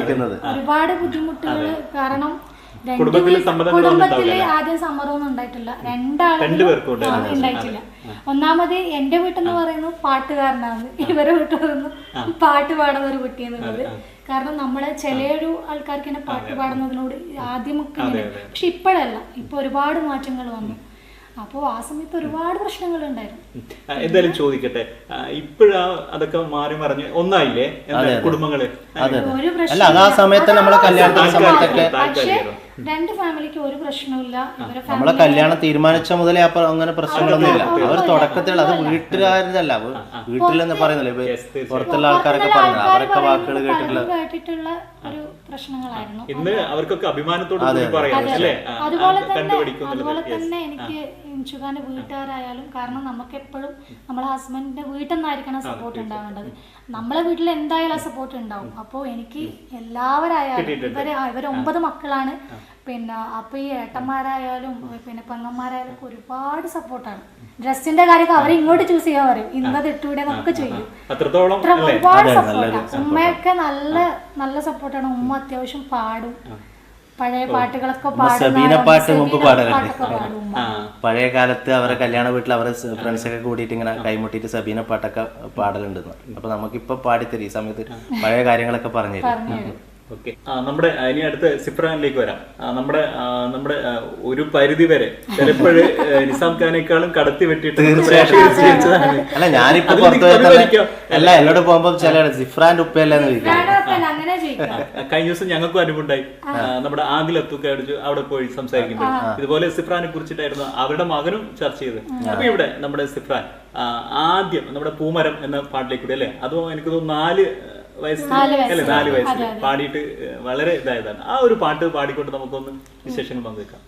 അനുഭവിക്കുന്നത്. ഒരുപാട് ബുദ്ധിമുട്ടുകൾ. കാരണം കുടുംബത്തില് ആദ്യം സമ്മറൊന്നും ഉണ്ടായിട്ടില്ല, രണ്ടാളും ഉണ്ടായിട്ടില്ല. ഒന്നാമത് എന്റെ വീട്ടെന്ന് പറയുന്നത് പാട്ടുകാരനാണ്, ഇവരെ വീട്ടിൽ പറയുന്നു പാട്ട് പാടുന്ന ഒരു കുട്ടി എന്നുള്ളത്. കാരണം നമ്മളെ ചിലയൊരു ആൾക്കാർക്ക് തന്നെ പാട്ട് പാടുന്നതിനോട് ആദ്യമൊക്കെ ഇങ്ങനെ, പക്ഷെ ഇപ്പോഴല്ല, ഇപ്പൊ ഒരുപാട് മാറ്റങ്ങൾ വന്നു. അപ്പോ ആ സമയത്ത് ഒരുപാട് പ്രശ്നങ്ങൾ ഉണ്ടായിരുന്നു. എന്തായാലും ചോദിക്കട്ടെ, ഇപ്പോഴാ അതൊക്കെ മാറി മറിഞ്ഞ് ഒന്നായില്ലേ കുടുംബങ്ങള്? പക്ഷെ രണ്ട് ഫാമിലിക്ക് ഒരു പ്രശ്നമില്ല. നമ്മളെ കല്യാണം തീരുമാനിച്ച മുതലേ അപ്പൊ അങ്ങനെ പ്രശ്നങ്ങളൊന്നുമില്ല. അവർ തുടക്കത്തിൽ അത് വീട്ടുകാരല്ല, വീട്ടിലെന്ന് പറയുന്നില്ല, പുറത്തുള്ള ആൾക്കാരൊക്കെ പറഞ്ഞു, അവരൊക്കെ വാക്കുകൾ കേട്ടിട്ടുള്ള ഒരു പ്രശ്നങ്ങളായിരുന്നു. ഇന്ന് അവർക്കൊക്കെ അഭിമാനത്തോട് പറയാം. അതുപോലെ തന്നെ എനിക്ക് ഇൻഷുഖാന്റെ വീട്ടുകാരായാലും, കാരണം നമുക്ക് എപ്പോഴും നമ്മളെ ഹസ്ബൻഡിന്റെ വീട്ടിൽ നിന്നായിരിക്കണം സപ്പോർട്ട് ഉണ്ടാവേണ്ടത്. നമ്മളെ വീട്ടിൽ എന്തായാലും ആ സപ്പോർട്ട് ഉണ്ടാവും. അപ്പോൾ എനിക്ക് എല്ലാവരായാലും ഇവര് 9 മക്കളാണ്. പിന്നെ അപ്പൊ ഈ ഏട്ടന്മാരായാലും പിന്നെ പെങ്ങന്മാരായാലും ഒരുപാട് സപ്പോർട്ടാണ്. ഡ്രസ്സിന്റെ കാര്യമൊക്കെ അവരെ ഇങ്ങോട്ട് ചൂസ് ചെയ്യാൻ പറയും, ഇന്നത് ഇട്ടൂടെ നമുക്ക് ചെയ്യും. ഒരുപാട് സപ്പോർട്ടാണ്. ഉമ്മയൊക്കെ നല്ല സപ്പോർട്ടാണ്. ഉമ്മ അത്യാവശ്യം പാടും, പഴയ പാട്ടുകളൊക്കെ സബീന പാട്ട് മുമ്പ് പാടലുണ്ട്. പഴയ കാലത്ത് അവരെ കല്യാണ വീട്ടിൽ അവരെ ഫ്രണ്ട്സൊക്കെ കൂടിയിട്ട് ഇങ്ങനെ കൈമുട്ടിയിട്ട് സബീന പാട്ടൊക്കെ പാടലുണ്ടെന്ന്. അപ്പൊ നമുക്കിപ്പൊ പാടിത്തരും ഈ സമയത്ത് പഴയ കാര്യങ്ങളൊക്കെ പറഞ്ഞു തരും. ഓക്കെ, നമ്മുടെ ഇനി അടുത്ത സിഫ്രാനിലേക്ക് വരാം. നമ്മുടെ ഒരു പരിധി വരെ ചിലപ്പോഴ് നിസാം ഖാനേക്കാളും കടത്തി വെട്ടിയിട്ട് അല്ല, ഞാനിപ്പോ പുറത്ത് അല്ല എന്നോട് പോകുമ്പോ ചില സിഫ്രാന്റെ ഉപ്പയല്ലെന്ന് കഴിഞ്ഞ ദിവസം ഞങ്ങൾക്കും അനുഭവമുണ്ടായി. നമ്മുടെ ആദിലത്തൊക്കെ അടിച്ചു അവിടെ പോയി സംസാരിക്കുമ്പോൾ ഇതുപോലെ സിഫ്രാനെ കുറിച്ചിട്ടായിരുന്നു അവരുടെ മകനും ചർച്ച ചെയ്ത്. അപ്പൊ ഇവിടെ നമ്മുടെ സിഫ്രാൻ ആദ്യം നമ്മുടെ പൂമരം എന്ന പാട്ടിലേക്ക് കൂടി അല്ലെ, അതും എനിക്ക് തോന്നുന്നു 4 വയസ്സിൽ പാടിയിട്ട് വളരെ ഇതായതാണ്. ആ ഒരു പാട്ട് പാടിക്കൊണ്ട് നമുക്കൊന്ന് വിശേഷങ്ങൾ പങ്കുവെക്കാം.